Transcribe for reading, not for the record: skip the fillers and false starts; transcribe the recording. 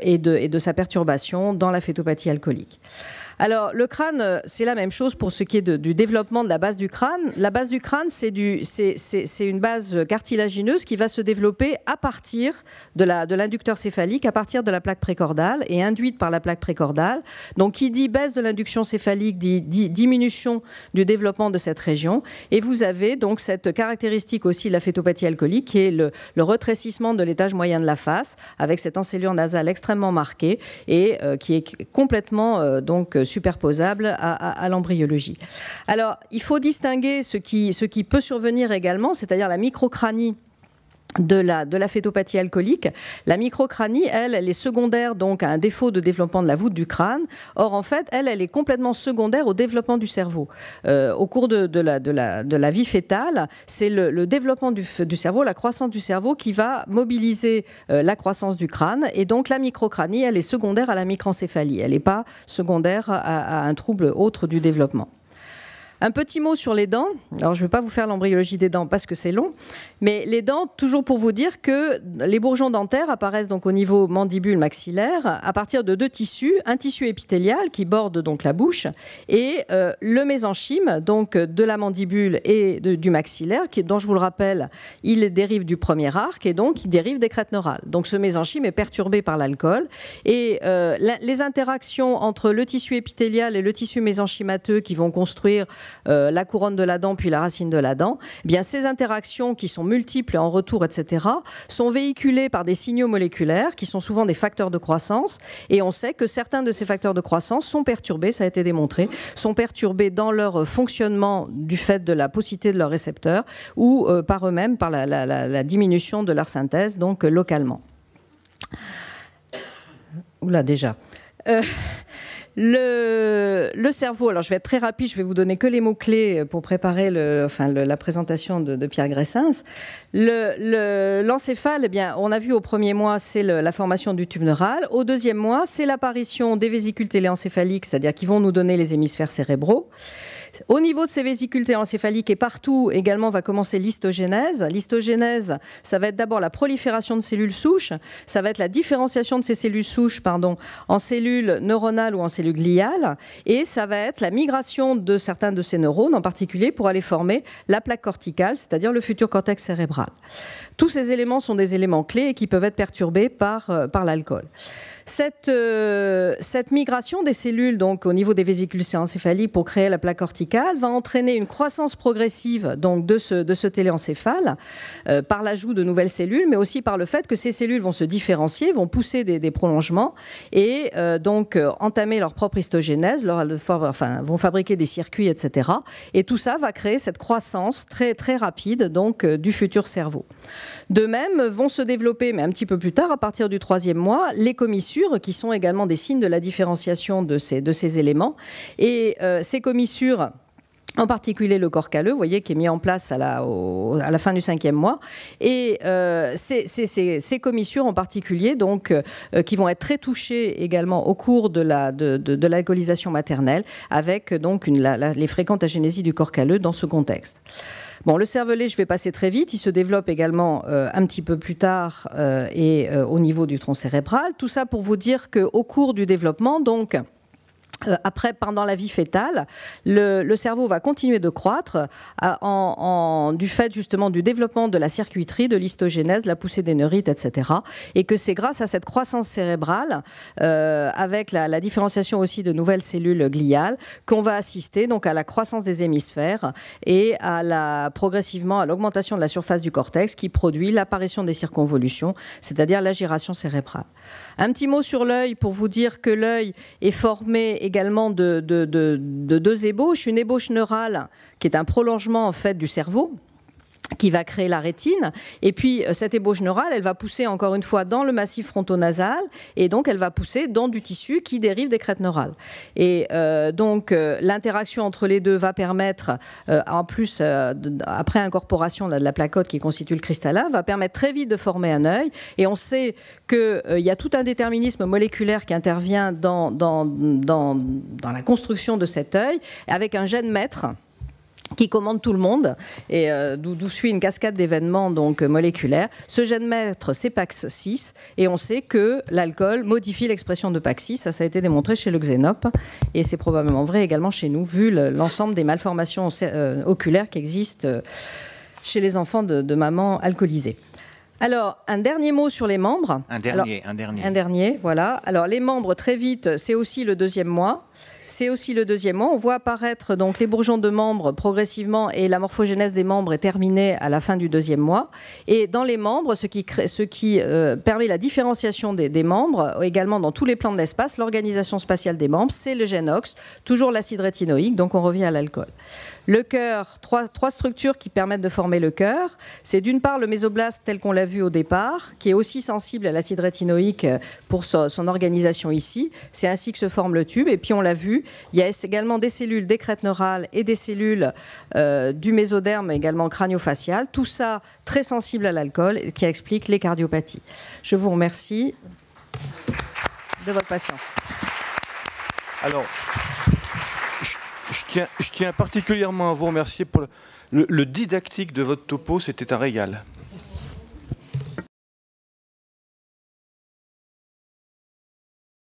et de sa perturbation dans la fétopathie alcoolique. Alors, le crâne, c'est la même chose pour ce qui est du développement de la base du crâne. La base du crâne, c'est une base cartilagineuse qui va se développer à partir de l'inducteur céphalique, à partir de la plaque précordale et induite par la plaque précordale. Donc, qui dit baisse de l'induction céphalique, dit diminution du développement de cette région. Et vous avez donc cette caractéristique aussi de la fétopathie alcoolique, qui est le retrécissement de l'étage moyen de la face, avec cette encelure nasale extrêmement marquée et qui est complètement donc superposable à l'embryologie. Alors, il faut distinguer ce qui peut survenir également, c'est-à-dire la microcranie de la fétopathie alcoolique. La microcranie, elle est secondaire donc à un défaut de développement de la voûte du crâne. Or, en fait, elle est complètement secondaire au développement du cerveau. Au cours de la vie fœtale, c'est le développement du cerveau, la croissance du cerveau qui va mobiliser la croissance du crâne. Et donc, la microcranie, elle est secondaire à la micrancéphalie. Elle n'est pas secondaire à un trouble autre du développement. Un petit mot sur les dents. Alors, je ne vais pas vous faire l'embryologie des dents parce que c'est long, mais les dents, toujours pour vous dire que les bourgeons dentaires apparaissent donc au niveau mandibule maxillaire à partir de deux tissus, un tissu épithélial qui borde donc la bouche et le mésenchyme donc de la mandibule et du maxillaire, dont je vous le rappelle, il dérive du premier arc et donc il dérive des crêtes neurales. Donc ce mésenchyme est perturbé par l'alcool et les interactions entre le tissu épithélial et le tissu mésenchymateux qui vont construire la couronne de la dent puis la racine de la dent, eh bien ces interactions qui sont multiples et en retour, etc., sont véhiculées par des signaux moléculaires qui sont souvent des facteurs de croissance et on sait que certains de ces facteurs de croissance sont perturbés, ça a été démontré, sont perturbés dans leur fonctionnement du fait de la paucité de leurs récepteurs ou par eux-mêmes par la diminution de leur synthèse, donc localement. Oula, déjà. Le cerveau, alors je vais être très rapide, je vais vous donner que les mots-clés pour préparer la présentation de Pierre Gressens. L'encéphale, eh bien, on a vu au premier mois, c'est la formation du tube neural. Au deuxième mois, c'est l'apparition des vésicules téléencéphaliques, c'est-à-dire qui vont nous donner les hémisphères cérébraux. Au niveau de ces vésicules téléencéphaliques et partout également va commencer l'histogénèse. L'histogénèse, ça va être d'abord la prolifération de cellules souches, ça va être la différenciation de ces cellules souches en cellules neuronales ou en cellules gliales et ça va être la migration de certains de ces neurones en particulier pour aller former la plaque corticale, c'est-à-dire le futur cortex cérébral. Tous ces éléments sont des éléments clés et qui peuvent être perturbés par l'alcool. Cette migration des cellules donc, au niveau des vésicules encéphaliques pour créer la plaque corticale va entraîner une croissance progressive donc, de ce téléencéphale par l'ajout de nouvelles cellules, mais aussi par le fait que ces cellules vont se différencier, vont pousser des prolongements et donc entamer leur propre histogénèse, vont fabriquer des circuits, etc. Et tout ça va créer cette croissance très, très rapide donc, du futur cerveau. De même, vont se développer, mais un petit peu plus tard, à partir du troisième mois, les commissures, qui sont également des signes de la différenciation de ces éléments. Et ces commissures, en particulier le corps calleux, vous voyez, qui est mis en place à la fin du cinquième mois. Et ces commissures en particulier, donc, qui vont être très touchées également au cours de l'alcoolisation maternelle, avec donc les fréquentes agénésies du corps calleux dans ce contexte. Bon, le cervelet, je vais passer très vite, il se développe également un petit peu plus tard au niveau du tronc cérébral. Tout ça pour vous dire qu'au cours du développement, donc, après, pendant la vie fœtale, le cerveau va continuer de croître du fait justement du développement de la circuiterie, de l'histogénèse, la poussée des neurites, etc. Et que c'est grâce à cette croissance cérébrale, avec la différenciation aussi de nouvelles cellules gliales, qu'on va assister donc à la croissance des hémisphères et progressivement à l'augmentation de la surface du cortex qui produit l'apparition des circonvolutions, c'est-à-dire la gyration cérébrale. Un petit mot sur l'œil pour vous dire que l'œil est formé également de deux ébauches, une ébauche neurale qui est un prolongement en fait du cerveau qui va créer la rétine. Et puis, cette ébauche neurale, elle va pousser encore une fois dans le massif frontonasal et donc elle va pousser dans du tissu qui dérive des crêtes neurales. Et donc, l'interaction entre les deux va permettre, en plus, après incorporation de la placote qui constitue le cristallin, va permettre très vite de former un œil. Et on sait qu'il y a tout un déterminisme moléculaire qui intervient dans la construction de cet œil avec un gène maître qui commande tout le monde et d'où suit une cascade d'événements donc moléculaires. Ce gène maître, c'est PAX6 et on sait que l'alcool modifie l'expression de PAX6. Ça a été démontré chez le xénope et c'est probablement vrai également chez nous, vu l'ensemble des malformations oculaires qui existent chez les enfants de mamans alcoolisées. Alors, un dernier mot sur les membres. Un dernier, voilà. Alors, les membres, très vite, c'est aussi le deuxième mois. On voit apparaître donc les bourgeons de membres progressivement et la morphogénèse des membres est terminée à la fin du deuxième mois. Et dans les membres, ce qui permet la différenciation des membres, également dans tous les plans de l'espace, l'organisation spatiale des membres, c'est le gène OX, toujours l'acide rétinoïque, donc on revient à l'alcool. Le cœur, trois structures qui permettent de former le cœur. C'est d'une part le mésoblaste tel qu'on l'a vu au départ, qui est aussi sensible à l'acide rétinoïque pour son organisation ici. C'est ainsi que se forme le tube. Et puis on l'a vu, il y a également des cellules des crêtes neurales et des cellules du mésoderme, également crânio-facial. Tout ça très sensible à l'alcool, qui explique les cardiopathies. Je vous remercie de votre patience. Alors, je tiens particulièrement à vous remercier pour le didactique de votre topo, c'était un régal.